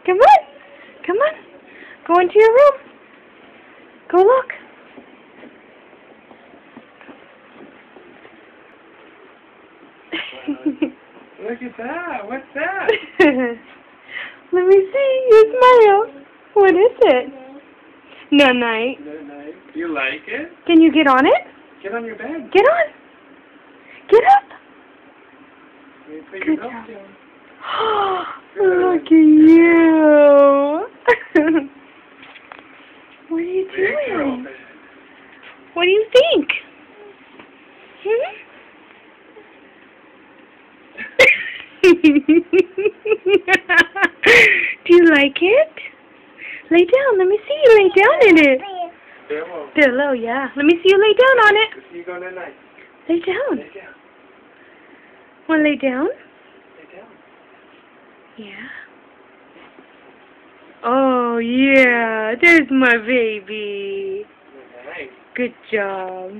Come on. Come on. Go into your room. Go look. Look at that. What's that? Let me see. You smile. What is it? Nanite. Nanite. Do you like it? Can you get on it? Get on your bed. Get on. Get up. You put Good your milk job. down. Look at you. What are you Big girl doing? bed. What do you think? Hmm? Do you like it? Lay down. Let me see you lay down in it. Pillow, yeah. Let me see you lay down on it. See you go tonight. Lay down. Lay down. Want to lay down? Lay down. Yeah. Oh, yeah. There's my baby. Nice. Good job.